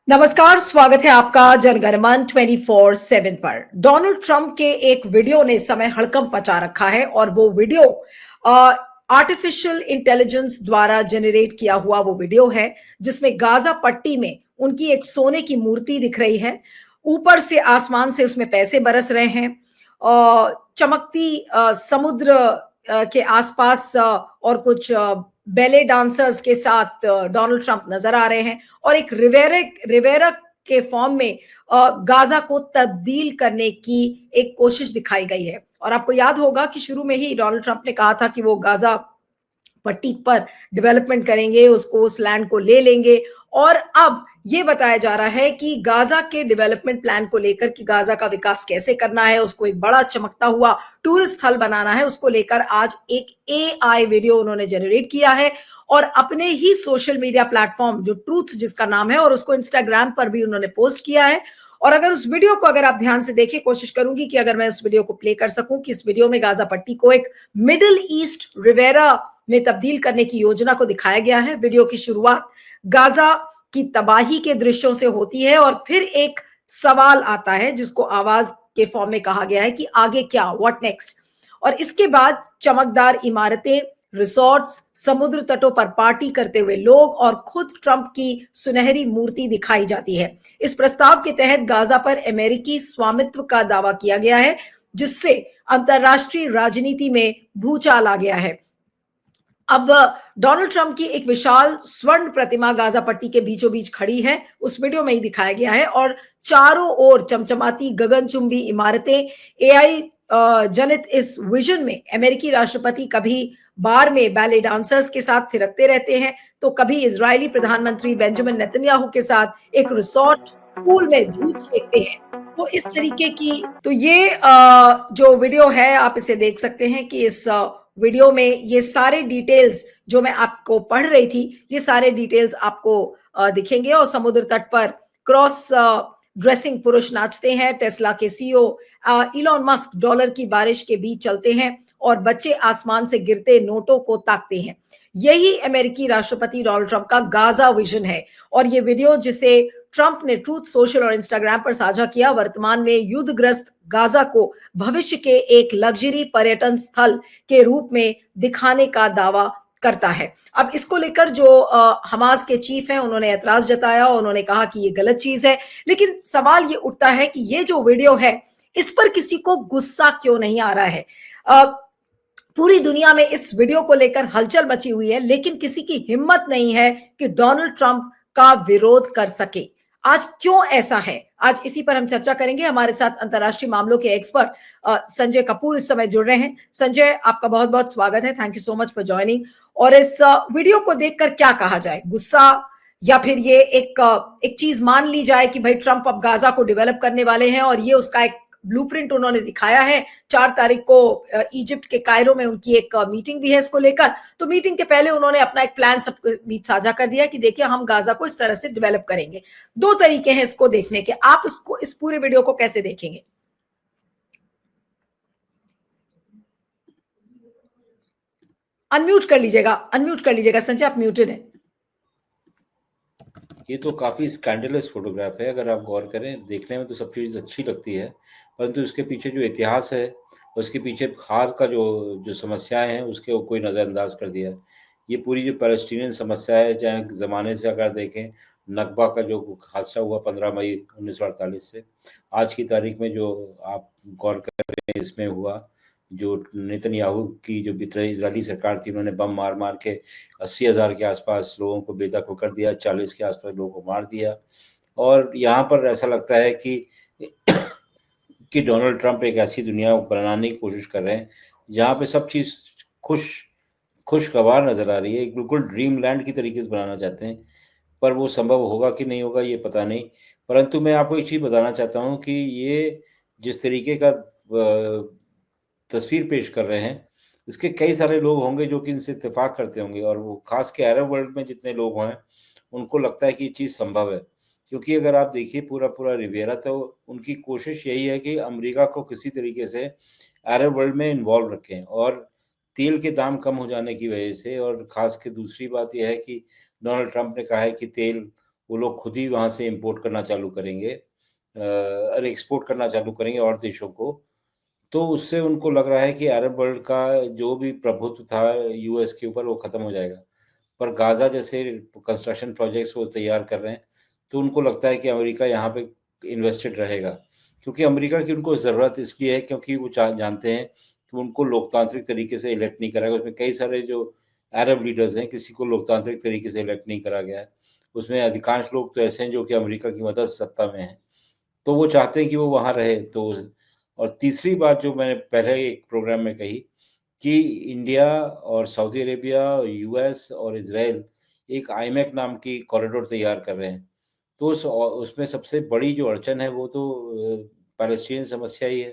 नमस्कार, स्वागत है आपका जनगणमन 24/7 पर। डोनाल्ड ट्रंप के एक वीडियो ने समय हड़कंप मचा रखा है और वो वीडियो आर्टिफिशियल इंटेलिजेंस द्वारा जनरेट किया हुआ वो वीडियो है जिसमें गाजा पट्टी में उनकी एक सोने की मूर्ति दिख रही है। ऊपर से आसमान से उसमें पैसे बरस रहे हैं। चमकती समुद्र के आसपास और कुछ बैले डांसर्स के साथ डोनाल्ड ट्रंप नजर आ रहे हैं और एक रिवेरा के फॉर्म में गाजा को तब्दील करने की एक कोशिश दिखाई गई है। और आपको याद होगा कि शुरू में ही डोनाल्ड ट्रंप ने कहा था कि वो गाजा पट्टी पर डेवलपमेंट करेंगे, उसको उस लैंड को ले लेंगे। और अब ये बताया जा रहा है कि गाजा के डेवलपमेंट प्लान को लेकर कि गाजा का विकास कैसे करना है, उसको एक बड़ा चमकता हुआ टूरिस्ट स्थल बनाना है, उसको लेकर आज एक एआई वीडियो उन्होंने जनरेट किया है और अपने ही सोशल मीडिया प्लेटफॉर्म जो ट्रूथ जिसका नाम है, और उसको इंस्टाग्राम पर भी उन्होंने पोस्ट किया है। और अगर उस वीडियो को अगर आप ध्यान से देखें, कोशिश करूंगी कि अगर मैं उस वीडियो को प्ले कर सकूं, कि इस वीडियो में गाजा पट्टी को एक मिडिल ईस्ट रिवेरा में तब्दील करने की योजना को दिखाया गया है। वीडियो की शुरुआत गाजा की तबाही के दृश्यों से होती है और फिर एक सवाल आता है जिसको आवाज के फॉर्म में कहा गया है कि आगे क्या, व्हाट नेक्स्ट। और इसके बाद चमकदार इमारतें, रिसोर्ट्स, समुद्र तटों पर पार्टी करते हुए लोग और खुद ट्रंप की सुनहरी मूर्ति दिखाई जाती है। इस प्रस्ताव के तहत गाजा पर अमेरिकी स्वामित्व का दावा किया गया है, जिससे अंतरराष्ट्रीय राजनीति में भूचाल आ गया है। अब डोनाल्ड ट्रंप की एक विशाल स्वर्ण प्रतिमा गाजा पट्टी के बीचों बीच खड़ी है, उस वीडियो में ही दिखाया गया है। और चारों ओर चमचमाती गगनचुंबी इमारतें। एआई जनित इस विजन में अमेरिकी राष्ट्रपति कभी बार में बैले डांसर्स के साथ थिरकते रहते हैं, तो कभी इजरायली प्रधानमंत्री बेंजामिन नेतन्याहू के साथ एक रिसोर्ट पूल में धूप सेकते हैं। तो इस तरीके की, तो ये जो वीडियो है आप इसे देख सकते हैं कि इस वीडियो में ये सारे डिटेल्स जो मैं आपको पढ़ रही थी, ये सारे डिटेल्स आपको दिखेंगे। और समुद्र तट पर क्रॉस ड्रेसिंग पुरुष नाचते हैं, टेस्ला के सीईओ इलॉन मस्क डॉलर की बारिश के बीच चलते हैं और बच्चे आसमान से गिरते नोटों को ताकते हैं। यही अमेरिकी राष्ट्रपति डोनाल्ड ट्रंप का गाजा विजन है। और ये वीडियो जिसे ट्रंप ने ट्रूथ सोशल और इंस्टाग्राम पर साझा किया, वर्तमान में युद्धग्रस्त गाजा को भविष्य के एक लग्जरी पर्यटन स्थल के रूप में दिखाने का दावा करता है। अब इसको लेकर जो हमास के चीफ हैं, उन्होंने ऐतराज जताया, उन्होंने कहा कि ये गलत चीज है। लेकिन सवाल ये उठता है कि ये जो वीडियो है, इस पर किसी को गुस्सा क्यों नहीं आ रहा है? पूरी दुनिया में इस वीडियो को लेकर हलचल मची हुई है, लेकिन किसी की हिम्मत नहीं है कि डोनाल्ड ट्रंप का विरोध कर सके। आज क्यों ऐसा है, आज इसी पर हम चर्चा करेंगे। हमारे साथ अंतर्राष्ट्रीय मामलों के एक्सपर्ट संजय कपूर इस समय जुड़ रहे हैं। संजय, आपका बहुत बहुत स्वागत है, thank you so much for joining. और इस वीडियो को देखकर क्या कहा जाए, गुस्सा, या फिर ये एक चीज मान ली जाए कि भाई ट्रंप अब गाजा को डेवलप करने वाले हैं और ये उसका एक ब्लूप्रिंट उन्होंने दिखाया है। 4 तारीख को इजिप्ट के कायरो में उनकी एक मीटिंग भी है इसको लेकर। तो मीटिंग के पहले उन्होंने अपना एक प्लान सबके बीच साझा कर दिया कि देखिए हम गाजा को इस तरह से डेवलप करेंगे। 2 तरीके हैं इसको देखने के, आप इसको, इस पूरे वीडियो को कैसे देखेंगे? अनम्यूट कर लीजिएगा संजय, आप म्यूटेड हैं। ये तो काफ़ी स्कैंडलस फोटोग्राफ है। अगर आप गौर करें, देखने में तो सब चीज़ अच्छी लगती है, परंतु इसके पीछे जो इतिहास है, उसके पीछे खार का जो जो समस्याएं हैं, उसके कोई नज़रअंदाज कर दिया है। ये पूरी जो पैलेस्टीनियन समस्या है, चाहे ज़माने से अगर देखें, नकबा का जो हादसा हुआ 15 मई 1948 से आज की तारीख में, जो आप गौर करें इसमें हुआ, जो नेतन्याहू की जो इजरायली सरकार थी, उन्होंने बम मार मार के 80,000 के आसपास लोगों को बेदखल कर दिया, 40 के आसपास लोगों को मार दिया। और यहाँ पर ऐसा लगता है कि डोनाल्ड ट्रंप एक ऐसी दुनिया बनाने की कोशिश कर रहे हैं जहाँ पे सब चीज़ खुश खुशगवार नज़र आ रही है। एक बिल्कुल ड्रीम लैंड की तरीके से बनाना चाहते हैं, पर वो संभव होगा कि नहीं होगा ये पता नहीं। परंतु मैं आपको एक चीज़ बताना चाहता हूँ कि ये जिस तरीके का तस्वीर पेश कर रहे हैं, इसके कई सारे लोग होंगे जो कि इनसे इत्तेफाक करते होंगे, और वो खास के अरब वर्ल्ड में जितने लोग हैं, उनको लगता है कि ये चीज़ संभव है। क्योंकि अगर आप देखिए पूरा रिवियरा, तो उनकी कोशिश यही है कि अमेरिका को किसी तरीके से अरब वर्ल्ड में इन्वॉल्व रखें, और तेल के दाम कम हो जाने की वजह से, और ख़ास के दूसरी बात ये है कि डोनाल्ड ट्रंप ने कहा है कि तेल वो लोग खुद ही वहाँ से इम्पोर्ट करना चालू करेंगे, और एक्सपोर्ट करना चालू करेंगे और देशों को। तो उससे उनको लग रहा है कि अरब वर्ल्ड का जो भी प्रभुत्व था यूएस के ऊपर वो खत्म हो जाएगा। पर गाज़ा जैसे कंस्ट्रक्शन प्रोजेक्ट्स वो तैयार कर रहे हैं, तो उनको लगता है कि अमेरिका यहाँ पे इन्वेस्टेड रहेगा। क्योंकि अमेरिका की उनको ज़रूरत इसलिए है क्योंकि वो जानते हैं कि उनको लोकतांत्रिक तरीके से इलेक्ट नहीं करा गया। उसमें कई सारे जो अरब लीडर्स हैं, किसी को लोकतांत्रिक तरीके से इलेक्ट नहीं करा गया है। उसमें अधिकांश लोग तो ऐसे हैं जो कि अमेरिका की मदद से सत्ता में हैं। तो वो चाहते हैं कि वो वहाँ रहे। तो और तीसरी बात जो मैंने पहले एक प्रोग्राम में कही कि इंडिया और सऊदी अरेबिया, यूएस और इज़राइल एक आईमेक नाम की कॉरिडोर तैयार कर रहे हैं। तो उसमें सबसे बड़ी जो अड़चन है वो तो पैलेस्टीनियन समस्या ही है।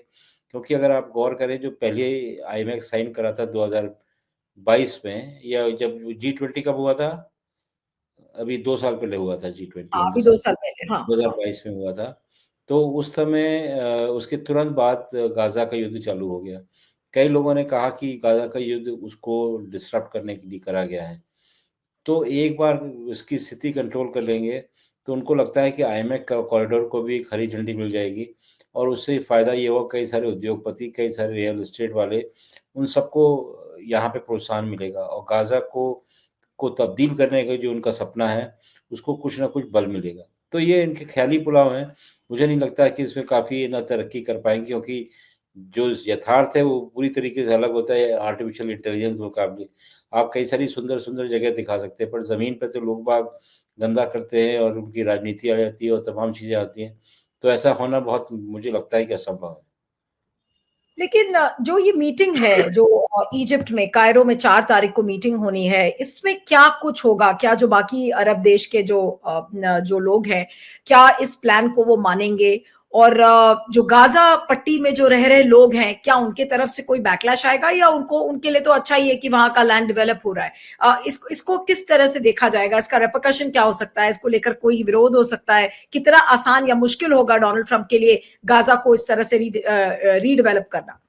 क्योंकि अगर आप गौर करें, जो पहले आईमेक साइन करा था 2022 में, या जब G20 कब हुआ था? अभी 2 साल पहले हुआ था G20 हाँ, अंदर अभी से, 2 साल पहले। हाँ, हाँ। 2022 में हुआ था। तो उस समय उसके तुरंत बाद गाज़ा का युद्ध चालू हो गया। कई लोगों ने कहा कि गाज़ा का युद्ध उसको डिसरप्ट करने के लिए करा गया है। तो एक बार उसकी स्थिति कंट्रोल कर लेंगे, तो उनको लगता है कि आईमेक का कॉरिडोर को भी एक हरी झंडी मिल जाएगी, और उससे फ़ायदा ये होगा, कई सारे उद्योगपति, कई सारे रियल एस्टेट वाले, उन सबको यहाँ पे प्रोत्साहन मिलेगा, और गाज़ा को तब्दील करने का जो उनका सपना है, उसको कुछ ना कुछ बल मिलेगा। तो ये इनके ख़्याली पुलाव हैं। मुझे नहीं लगता है कि इसमें काफ़ी ना तरक्की कर पाएँगे, क्योंकि जो यथार्थ है वो पूरी तरीके से अलग होता है आर्टिफ़िशियल इंटेलिजेंस के मुकाबले। आप कई सारी सुंदर-सुंदर जगह दिखा सकते हैं, पर ज़मीन पे तो लोग बाग धंधा करते हैं और उनकी राजनीति आ जाती है और तमाम चीज़ें आती हैं। तो ऐसा होना बहुत, मुझे लगता है कि असंभव है। लेकिन जो ये मीटिंग है, जो इजिप्ट में कायरो में 4 तारीख को मीटिंग होनी है, इसमें क्या कुछ होगा? क्या जो बाकी अरब देश के जो लोग हैं, क्या इस प्लान को वो मानेंगे? और जो गाज़ा पट्टी में जो रह रहे लोग हैं, क्या उनके तरफ से कोई बैकलैश आएगा, या उनको उनके लिए तो अच्छा ही है कि वहाँ का लैंड डेवलप हो रहा है? इसको इसको किस तरह से देखा जाएगा? इसका रिपरकशन क्या हो सकता है? इसको लेकर कोई विरोध हो सकता है? कितना आसान या मुश्किल होगा डोनाल्ड ट्रंप के लिए गाज़ा को इस तरह से रीडेवलप करना?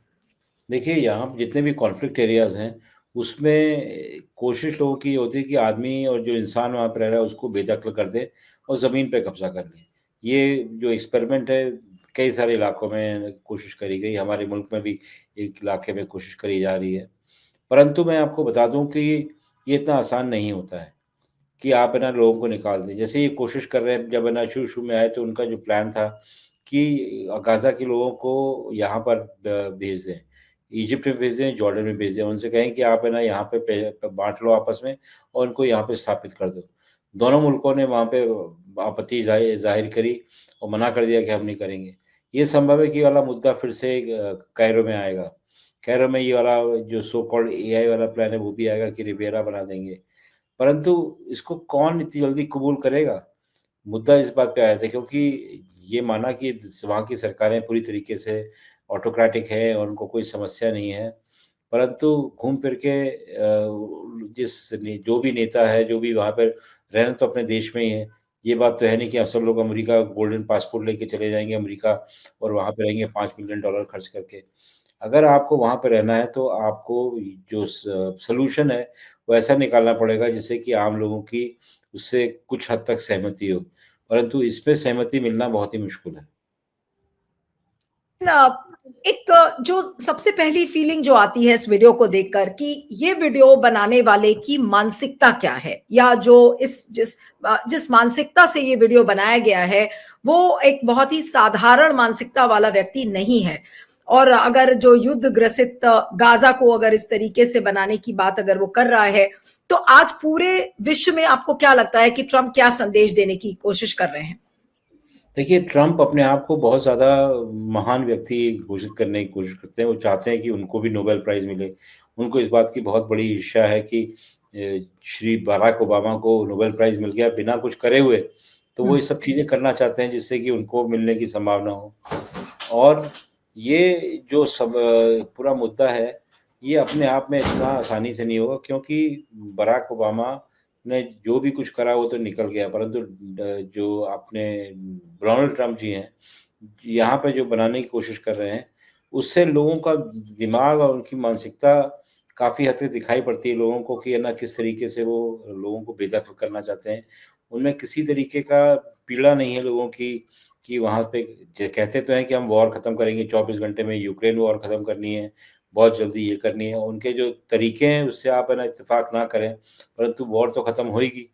देखिए, यहाँ जितने भी कॉन्फ्लिक्ट एरियाज़ हैं, उसमें कोशिश लोगों की होती है कि आदमी और जो इंसान वहाँ पे रह रहा है उसको बेदखल कर दे और ज़मीन पे कब्ज़ा कर ले। ये जो एक्सपेरिमेंट है, कई सारे इलाकों में कोशिश करी गई, हमारे मुल्क में भी एक इलाके में कोशिश करी जा रही है। परंतु मैं आपको बता दूँ कि ये इतना आसान नहीं होता है कि आप है ना लोगों को निकाल दें। जैसे ये कोशिश कर रहे हैं, जब है ना शुरू-शुरू में आए तो उनका जो प्लान था कि गाज़ा के लोगों को यहाँ पर भेज दें। इजिप्ट में भेज दें, जॉर्डन में भेज दें। उनसे कहें कि आप है ना यहाँ पे बाँट लो आपस में और उनको यहाँ पे स्थापित कर दो। दोनों मुल्कों ने वहाँ पे आपत्ति ज़ाहिर करी और मना कर दिया कि हम नहीं करेंगे। ये संभव है कि ये वाला मुद्दा फिर से कायरो में आएगा। कायरो में ये वाला जो सो कॉल्ड एआई वाला प्लान है वो भी आएगा कि रिविएरा बना देंगे। परंतु इसको कौन इतनी जल्दी कबूल करेगा? मुद्दा इस बात पे आया था क्योंकि ये माना कि वहाँ की सरकारें पूरी तरीके से ऑटोक्रेटिक है और उनको कोई समस्या नहीं है। परंतु घूम फिर के जो भी नेता है, जो भी वहाँ पर रहना तो अपने देश में ही है। ये बात तो है नहीं कि अब सब लोग अमेरिका गोल्डन पासपोर्ट लेके चले जाएँगे अमेरिका और वहाँ पे रहेंगे $5 मिलियन खर्च करके। अगर आपको वहाँ पे रहना है तो आपको जो सॉल्यूशन है वो ऐसा निकालना पड़ेगा जिससे कि आम लोगों की उससे कुछ हद तक सहमति हो। परंतु इसमें सहमति मिलना बहुत ही मुश्किल है। ना, एक जो सबसे पहली फीलिंग जो आती है इस वीडियो को देखकर कि ये वीडियो बनाने वाले की मानसिकता क्या है, या जो जिस मानसिकता से ये वीडियो बनाया गया है, वो एक बहुत ही साधारण मानसिकता वाला व्यक्ति नहीं है। और अगर जो युद्ध ग्रसित गाजा को अगर इस तरीके से बनाने की बात अगर वो कर रहा है, तो आज पूरे विश्व में आपको क्या लगता है कि ट्रंप क्या संदेश देने की कोशिश कर रहे हैं? देखिए, ट्रम्प अपने आप को बहुत ज़्यादा महान व्यक्ति घोषित करने की कोशिश करते हैं। वो चाहते हैं कि उनको भी नोबेल प्राइज़ मिले। उनको इस बात की बहुत बड़ी ईर्ष्या है कि श्री बराक ओबामा को नोबेल प्राइज़ मिल गया बिना कुछ करे हुए। तो वो ये सब चीज़ें करना चाहते हैं जिससे कि उनको मिलने की संभावना हो। और ये जो पूरा मुद्दा है, ये अपने आप में इतना आसानी से नहीं होगा क्योंकि बराक ओबामा ने जो भी कुछ करा वो तो निकल गया, परंतु जो अपने डोनाल्ड ट्रंप जी हैं, यहाँ पे जो बनाने की कोशिश कर रहे हैं, उससे लोगों का दिमाग और उनकी मानसिकता काफ़ी हद तक दिखाई पड़ती है लोगों को कि है ना किस तरीके से वो लोगों को बेदखल करना चाहते हैं। उनमें किसी तरीके का पीड़ा नहीं है लोगों की कि वहाँ पे कहते तो हैं कि हम वॉर ख़त्म करेंगे 24 घंटे में, यूक्रेन वॉर ख़त्म करनी है, बहुत जल्दी ये करनी है। उनके जो तरीके हैं उससे आप है ना इत्तेफ़ाक ना करें, परंतु वॉर तो ख़त्म होएगी।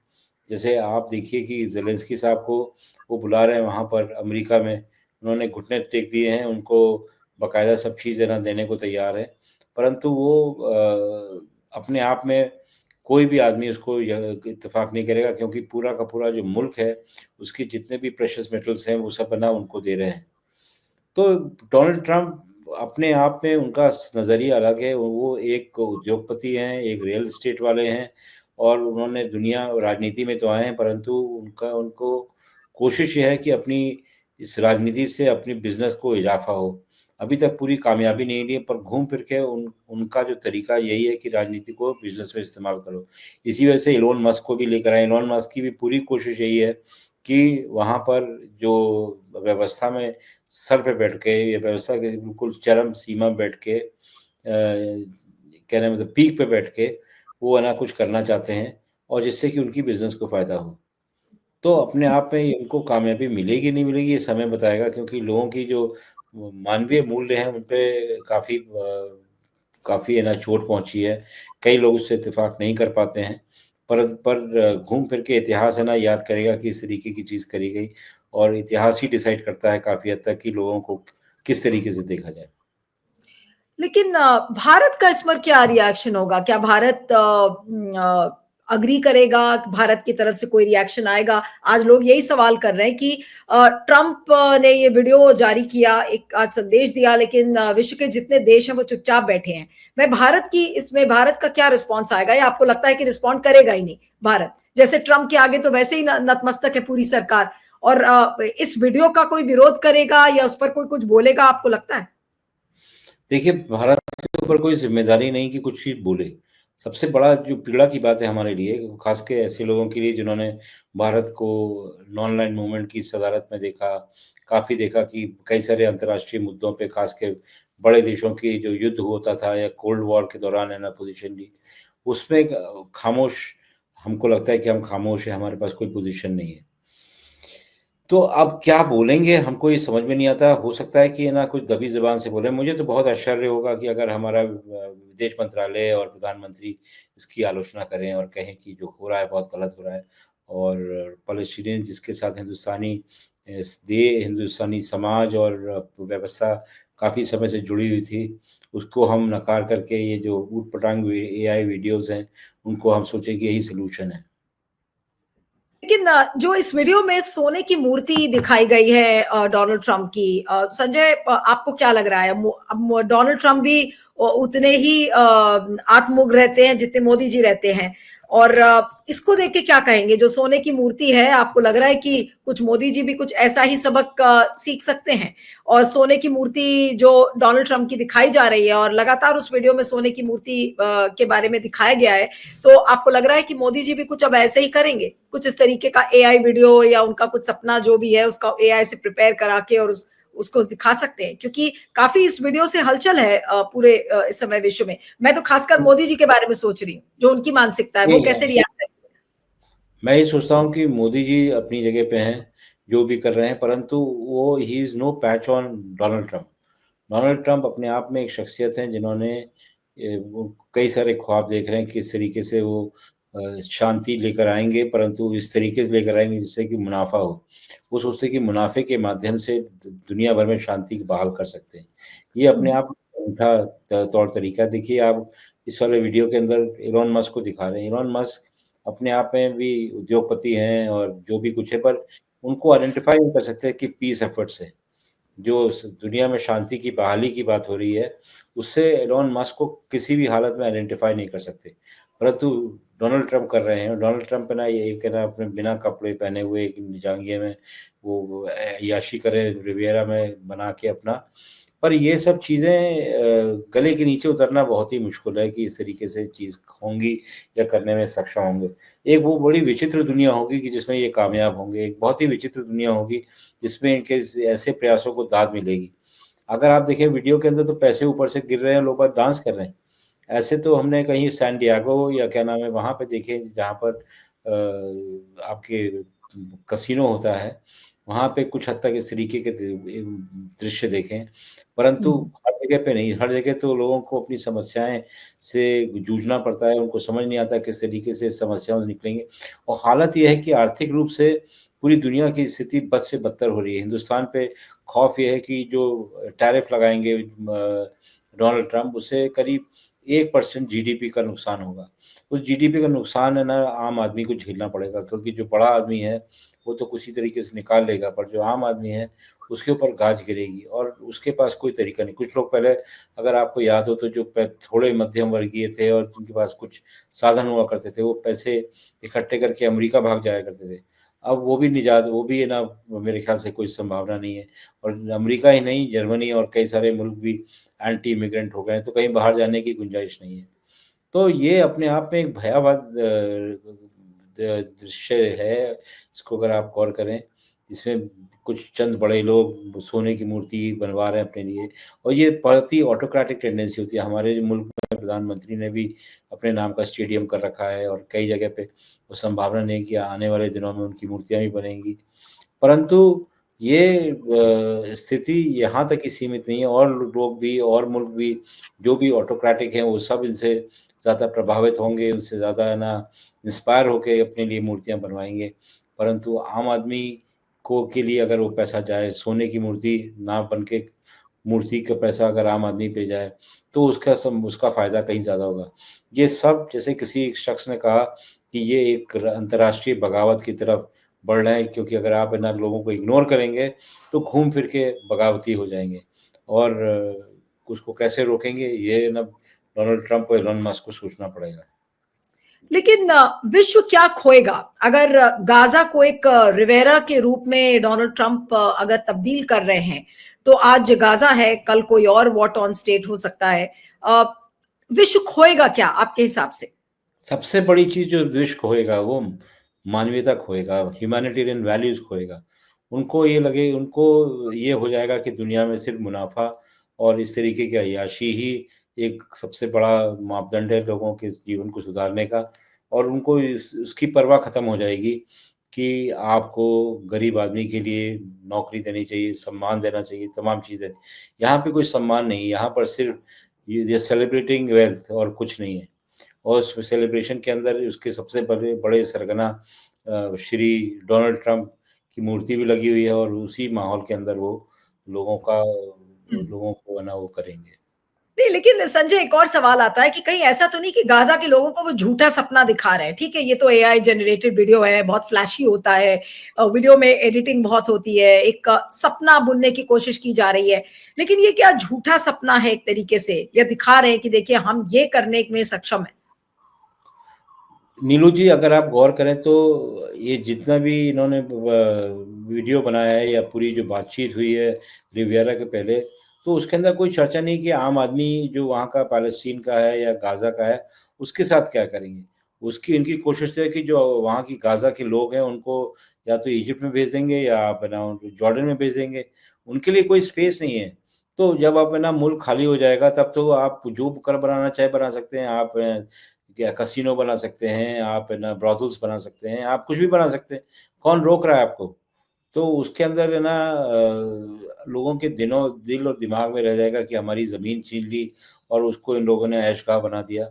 जैसे आप देखिए कि ज़ेलेंस्की साहब को वो बुला रहे हैं वहाँ पर अमेरिका में, उन्होंने घुटने टेक दिए हैं, उनको बाकायदा सब चीज़ है ना देने को तैयार है। परंतु वो अपने आप में कोई भी आदमी उसको इत्तेफ़ाक नहीं करेगा, क्योंकि पूरा का पूरा जो मुल्क है, उसके जितने भी प्रेशियस मेटल्स हैं, वो सब है ना उनको दे रहे हैं। तो डोनाल्ड ट्रंप अपने आप में उनका नज़रिया अलग है, वो एक उद्योगपति हैं, एक रियल एस्टेट वाले हैं और उन्होंने दुनिया राजनीति में तो आए हैं, परंतु उनको कोशिश ये है कि अपनी इस राजनीति से अपनी बिज़नेस को इज़ाफ़ा हो। अभी तक पूरी कामयाबी नहीं ली है, पर घूम फिर के उनका जो तरीका यही है कि राजनीति को बिज़नेस में इस्तेमाल करो। इसी वजह से इलोन मस्क को भी लेकर आए। इलोन मस्क की भी पूरी कोशिश यही है कि वहाँ पर जो व्यवस्था में सर पे बैठ के, ये व्यवस्था के बिल्कुल चरम सीमा बैठ के कहने मतलब पीक पे बैठ के वो है ना कुछ करना चाहते हैं और जिससे कि उनकी बिज़नेस को फ़ायदा हो। तो अपने आप में इनको कामयाबी मिलेगी नहीं मिलेगी ये समय बताएगा, क्योंकि लोगों की जो मानवीय मूल्य हैं उन पे काफ़ी है ना चोट पहुँची है। कई लोग उससे इत्तेफ़ाक नहीं कर पाते हैं। पर घूम फिर के इतिहास है ना याद करेगा कि इस तरीके की चीज़ करी गई और इतिहास ही डिसाइड करता है काफ़ी हद तक कि लोगों को किस तरीके से देखा जाए। लेकिन भारत का इस पर क्या रिएक्शन होगा? क्या भारत अग्री करेगा? भारत की तरफ से कोई रिएक्शन आएगा? आज लोग यही सवाल कर रहे हैं कि ट्रंप ने ये वीडियो जारी किया, एक आज संदेश दिया, लेकिन विश्व के जितने देश हैं वो चुपचाप बैठे हैं। इसमें भारत का क्या रिस्पॉन्स आएगा, या आपको लगता है कि रिस्पॉन्ड करेगा ही नहीं भारत? जैसे ट्रंप के आगे तो वैसे ही नतमस्तक है पूरी सरकार, और इस वीडियो का कोई विरोध करेगा या उस पर कोई कुछ बोलेगा, आपको लगता है? देखिए, भारत के ऊपर कोई ज़िम्मेदारी नहीं कि कुछ चीज़ बोले। सबसे बड़ा जो पीड़ा की बात है हमारे लिए, ख़ास के ऐसे लोगों के लिए जिन्होंने भारत को नॉन अलाइन्ड मूवमेंट की सदारत में देखा, काफ़ी देखा कि कई सारे अंतर्राष्ट्रीय मुद्दों पे ख़ास के बड़े देशों की जो युद्ध होता था या कोल्ड वॉर के दौरान है ना पोज़ीशन ली, उसमें खामोश हमको लगता है कि हम खामोश हैं, हमारे पास कोई पोज़ीशन नहीं है। तो अब क्या बोलेंगे हमको ये समझ में नहीं आता। हो सकता है कि है ना कुछ दबी ज़ुबान से बोले। मुझे तो बहुत आश्चर्य होगा कि अगर हमारा विदेश मंत्रालय और प्रधानमंत्री इसकी आलोचना करें और कहें कि जो हो रहा है बहुत गलत हो रहा है और पैलेस्टीनियन जिसके साथ हिंदुस्तानी समाज और व्यवस्था काफ़ी समय से जुड़ी हुई थी, उसको हम नकार करके ये जो ऊट-पटांग एआई वीडियोज़ हैं, उनको हम सोचे कि यही सॉल्यूशन है। लेकिन जो इस वीडियो में सोने की मूर्ति दिखाई गई है डोनाल्ड ट्रंप की, संजय, आपको क्या लग रहा है? अब डोनाल्ड ट्रंप भी उतने ही आत्ममुग्ध रहते हैं जितने मोदी जी रहते हैं, और इसको देख के क्या कहेंगे? जो सोने की मूर्ति है, आपको लग रहा है कि कुछ मोदी जी भी कुछ ऐसा ही सबक सीख सकते हैं? और सोने की मूर्ति जो डोनाल्ड ट्रंप की दिखाई जा रही है, और लगातार उस वीडियो में सोने की मूर्ति के बारे में दिखाया गया है, तो आपको लग रहा है कि मोदी जी भी कुछ अब ऐसे ही करेंगे, कुछ इस तरीके का एआई वीडियो, या उनका कुछ सपना जो भी है उसका एआई से प्रिपेयर करा के और उसको दिखा सकते हैं? क्योंकि काफी इस वीडियो से हलचल है पूरे इस समय विश्व में। मैं तो खासकर मोदी जी के बारे में सोच रही हूँ, जो उनकी मानसिकता है, वो कैसे नहीं, रिएक्ट करेंगे। मैं ये सोचता हूँ कि मोदी जी अपनी जगह पे हैं, जो भी कर रहे हैं, परंतु वो he is no patch on Donald Trump. Donald Trump अपने आप में एक शख्सियत हैं जिन्होंने वो कई सारे ख्वाब देख रहे हैं किस तरीके से वो शांति लेकर आएँगे, परंतु इस तरीके से लेकर आएँगे जिससे कि मुनाफ़ा हो। वो सोचते हैं कि मुनाफ़े के माध्यम से दुनिया भर में शांति को बहाल कर सकते हैं। ये अपने आप में अनूठा तौर तरीका है। देखिए आप इस वाले वीडियो के अंदर इलॉन मस्क को दिखा रहे हैं। इलॉन मस्क अपने आप में भी उद्योगपति हैं और जो भी कुछ है, पर उनको आइडेंटिफ़ाई नहीं कर सकते कि पीस एफर्ट्स है। जो स दुनिया में शांति की बहाली की बात हो रही है, उससे एलन मस्क को किसी भी हालत में आइडेंटिफ़ाई नहीं कर सकते। परंतु डोनाल्ड ट्रंप कर रहे हैं। डोनाल्ड ट्रंप है ना ये एक है ना अपने बिना कपड़े पहने हुए एक जांघिया में वो अय्याशी करे रिविएरा में बना के अपना। पर ये सब चीज़ें गले के नीचे उतरना बहुत ही मुश्किल है कि इस तरीके से चीज़ होंगी या करने में सक्षम होंगे। एक वो बड़ी विचित्र दुनिया होगी कि जिसमें ये कामयाब होंगे। एक बहुत ही विचित्र दुनिया होगी जिसमें इनके ऐसे प्रयासों को दाद मिलेगी। अगर आप देखें वीडियो के अंदर तो पैसे ऊपर से गिर रहे हैं, लोग बस डांस कर रहे हैं। ऐसे तो हमने कहीं सैन डिएगो या क्या नाम है वहाँ पे देखे जहाँ पर आपके कसिनो होता है, वहाँ पे कुछ हद तक इस तरीके के दृश्य देखे हैं, परंतु हम्म, हर जगह पे नहीं। हर जगह तो लोगों को अपनी समस्याएँ से जूझना पड़ता है, उनको समझ नहीं आता किस तरीके से इस समस्याओं से निकलेंगे। और हालत ये है कि आर्थिक रूप से पूरी दुनिया की स्थिति बद से बदतर हो रही है। हिंदुस्तान पे खौफ ये है कि जो टैरिफ लगाएँगे डोनाल्ड ट्रम्प, उससे करीब 1% जीडीपी का नुकसान होगा। उस जीडीपी का नुकसान है ना आम आदमी को झेलना पड़ेगा, क्योंकि जो बड़ा आदमी है वो तो किसी तरीके से निकाल लेगा, पर जो आम आदमी है उसके ऊपर गाज गिरेगी और उसके पास कोई तरीका नहीं। कुछ लोग पहले, अगर आपको याद हो तो, जो थोड़े मध्यम वर्गीय थे और जिनके पास कुछ साधन हुआ करते थे, वो पैसे इकट्ठे करके अमेरिका भाग जाया करते थे। अब वो भी निजात, वो भी है ना, मेरे ख्याल से कोई संभावना नहीं है। और अमेरिका ही नहीं, जर्मनी और कई सारे मुल्क भी एंटी इमिग्रेंट हो गए हैं, तो कहीं बाहर जाने की गुंजाइश नहीं है। तो ये अपने आप में एक भयावह दृश्य है, इसको अगर आप गौर करें। इसमें कुछ चंद बड़े लोग सोने की मूर्ति बनवा रहे हैं अपने लिए, और ये बढ़ती ऑटोक्रेटिक टेंडेंसी होती है। हमारे जो मुल्क में प्रधानमंत्री ने भी अपने नाम का स्टेडियम कर रखा है, और कई जगह पे वो संभावना नहीं कि आने वाले दिनों में उनकी मूर्तियाँ भी बनेंगी। परंतु ये स्थिति यहाँ तक ही सीमित नहीं है, और लोग भी और मुल्क भी जो भी ऑटोक्रेटिक हैं, वो सब इनसे ज़्यादा प्रभावित होंगे, उनसे ज़्यादा है ना इंस्पायर होके अपने लिए मूर्तियाँ बनवाएँगे। परंतु आम आदमी को के लिए अगर वो पैसा जाए, सोने की मूर्ति ना बन के मूर्ति का पैसा अगर आम आदमी पे जाए, तो उसका फ़ायदा कहीं ज़्यादा होगा। ये सब, जैसे किसी एक शख्स ने कहा कि ये एक अंतर्राष्ट्रीय बगावत की तरफ बढ़ रहे हैं, क्योंकि अगर आप है ना लोगों को इग्नोर करेंगे, तो घूम फिर के बगावती हो जाएँगे। और उसको कैसे रोकेंगे, ये ना डोनाल्ड ट्रंप और एलन मस्क को सोचना पड़ेगा। लेकिन विश्व क्या खोएगा अगर गाजा को एक रिवेरा के रूप में डोनाल्ड ट्रंप अगर तब्दील कर रहे हैं? तो आज गाजा है, कल कोई और वॉर टॉर्न स्टेट हो सकता है। अ, विश्व खोएगा क्या आपके हिसाब से? सबसे बड़ी चीज़ जो विश्व खोएगा, वो मानवीयता खोएगा, ह्यूमैनिटेरियन वैल्यूज़ खोएगा। उनको ये हो जाएगा कि दुनिया में सिर्फ़ मुनाफ़ा और इस तरीके की अय्याशी ही एक सबसे बड़ा मापदंड है लोगों के जीवन को सुधारने का, और उनको उसकी परवाह ख़त्म हो जाएगी कि आपको गरीब आदमी के लिए नौकरी देनी चाहिए, सम्मान देना चाहिए, तमाम चीज़ें। यहाँ पे कोई सम्मान नहीं, यहाँ पर सिर्फ़ ये सेलिब्रेटिंग वेल्थ और कुछ नहीं है। और उस सेलिब्रेशन के अंदर उसके सबसे बड़े बड़े सरगना श्री डोनाल्ड ट्रंप की मूर्ति भी लगी हुई है, और उसी माहौल के अंदर वो लोगों को है ना वो करेंगे। नहीं, लेकिन संजय, एक और सवाल आता है कि कहीं ऐसा तो नहीं कि गाजा के लोगों को वो झूठा सपना दिखा रहे हैं? ठीक है, ये तो एआई जनरेटेड वीडियो है, बहुत फ्लैशी होता है, वीडियो में एडिटिंग बहुत होती है, एक सपना बुनने की कोशिश की जा रही है। लेकिन ये क्या झूठा सपना है एक तरीके से, या दिखा रहे हैं कि देखिए हम ये करने में सक्षम है? नीलू जी, अगर आप गौर करें तो ये जितना भी इन्होंने वीडियो बनाया है या पूरी जो बातचीत हुई है रिवियरा के पहले, तो उसके अंदर कोई चर्चा नहीं कि आम आदमी जो वहाँ का पैलेस्टीन का है या गाज़ा का है, उसके साथ क्या करेंगे। उसकी इनकी कोशिश है कि जो वहाँ की गाज़ा के लोग हैं उनको या तो इजिप्ट में भेज देंगे, या आप है ना उनको जॉर्डन में भेज देंगे। उनके लिए कोई स्पेस नहीं है। तो जब आप है ना मुल्क खाली हो जाएगा, तब तो आप जो कर बनाना चाहे बना सकते हैं। आप क्या कसिनो बना सकते हैं, आप है ना ब्रॉथल्स बना सकते हैं, आप कुछ भी बना सकते हैं। कौन रोक रहा है आपको? तो उसके अंदर है ना लोगों के दिल और दिमाग में रह जाएगा कि हमारी ज़मीन छीन ली और उसको इन लोगों ने ऐश-गाह बना दिया।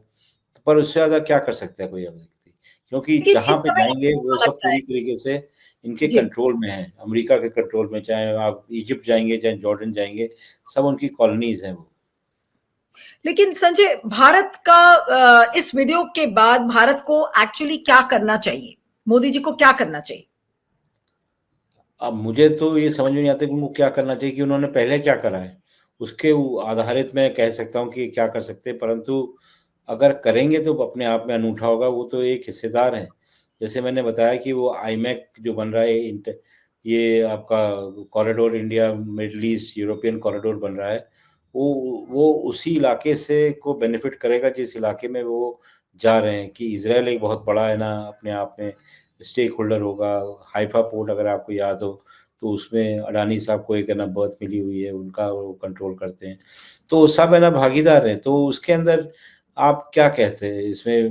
पर उससे ज़्यादा क्या कर सकता है कोई अब व्यक्ति? क्योंकि लेकिन जहाँ इस पे समय जाएँगे वो आपको सब लगता है? पूरी तरीके से इनके जी। कंट्रोल में है, अमेरिका के कंट्रोल में। चाहे आप इजिप्ट जाएँगे, चाहे जॉर्डन जाएँगे, सब उनकी कॉलोनीज़ हैं वो। लेकिन संजय, भारत का इस वीडियो के बाद भारत को एक्चुअली क्या करना चाहिए? मोदी जी को क्या करना चाहिए? अब मुझे तो ये समझ में नहीं आता कि उनको क्या करना चाहिए, कि उन्होंने पहले क्या करा है। उसके आधारित मैं कह सकता हूँ कि क्या कर सकते हैं, परंतु अगर करेंगे तो अपने आप में अनूठा होगा, वो तो एक हिस्सेदार हैं। जैसे मैंने बताया कि वो आईमैक जो बन रहा है, ये आपका corridor, India middle east European corridor बन रहा है, वो उसी इलाके से को बेनिफिट करेगा जिस इलाके में वो जा रहे हैं। कि इसराइल एक बहुत बड़ा है ना अपने आप में स्टेक होल्डर होगा। हाइफा पोर्ट अगर आपको याद हो, तो उसमें अडानी साहब को एक है ना बर्थ मिली हुई है, उनका वो कंट्रोल करते हैं। तो सब है ना भागीदार हैं, तो उसके अंदर आप क्या कहते हैं इसमें,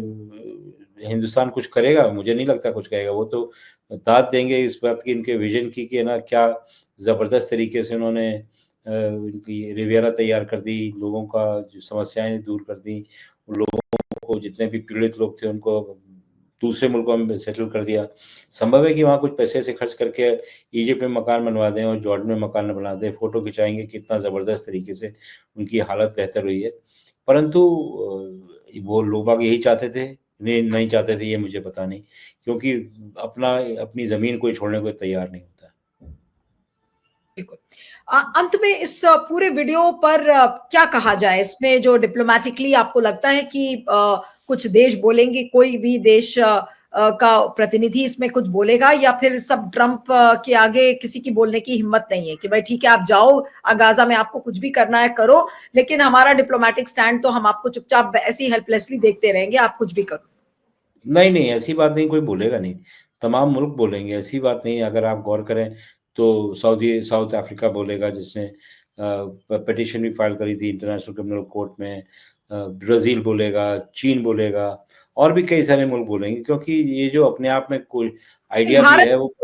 हिंदुस्तान कुछ करेगा? मुझे नहीं लगता कुछ करेगा। वो तो दाद देंगे इस बात की, इनके विज़न की, कि ना क्या ज़बरदस्त तरीके से उन्होंने इनकी रिवियरा तैयार कर दी, लोगों का जो समस्याएँ दूर कर दी, लोगों को, जितने भी पीड़ित लोग थे उनको दूसरे मुल्कों में सेटल कर दिया। संभव है कि वहाँ कुछ पैसे ऐसे खर्च करके इजिप्ट में मकान बनवा दें और जॉर्डन में मकान बना दें, फ़ोटो खिंचाएँगे, कितना ज़बरदस्त तरीके से उनकी हालत बेहतर हुई है। परंतु वो लोग बाग यही चाहते थे, नहीं चाहते थे, ये मुझे पता नहीं, क्योंकि अपनी ज़मीन कोई छोड़ने को तैयार नहीं होता। बिल्कुल। अंत में इस पूरे वीडियो पर क्या कहा जाए? इसमें जो डिप्लोमैटिकली आपको लगता है कि कुछ देश बोलेंगे, कोई भी देश का प्रतिनिधि इसमें कुछ बोलेगा, या फिर सब ट्रंप के आगे किसी की बोलने की हिम्मत नहीं है कि भाई ठीक है आप जाओ गाजा में, आपको कुछ भी करना है करो, लेकिन हमारा डिप्लोमैटिक स्टैंड तो हम आपको चुपचाप ऐसे ही हेल्पलेसली देखते रहेंगे, आप कुछ भी करो? नहीं, नहीं, ऐसी बात नहीं, कोई बोलेगा नहीं। तमाम मुल्क बोलेंगे, ऐसी बात नहीं है। अगर आप गौर करें तो साउथ अफ्रीका बोलेगा, जिसने पिटीशन भी फाइल करी थी इंटरनेशनल क्रिमिनल कोर्ट में। ब्राज़ील बोलेगा, चीन बोलेगा, और भी कई सारे मुल्क बोलेंगे, क्योंकि ये जो अपने आप में कोई लेकिन आइडिया भी भारत है वो।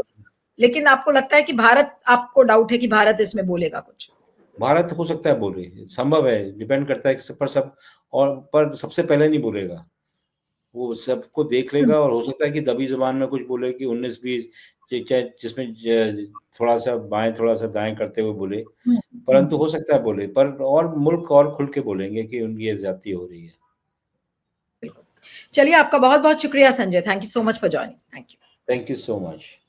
लेकिन आपको लगता है कि भारत, आपको डाउट है कि भारत इसमें बोलेगा कुछ? भारत हो सकता है बोले, संभव है, डिपेंड करता है कि सब पर सब, और पर सबसे पहले नहीं बोलेगा। वो सबको देख हम्म, लेगा, और हो सकता है कि दबी ज़ुबान में कुछ बोले कि 19-20, चाहे जिसमें थोड़ा-सा बाएँ, थोड़ा-सा दाएँ करते हुए बोले, हम्म, परंतु हम्म, हो सकता है बोले, पर और मुल्क और खुल के बोलेंगे कि उनकी ये ज़्यादती हो रही है। बिल्कुल। चलिए, आपका बहुत बहुत शुक्रिया Sanjay, thank you so much for joining, thank you. Thank you so much.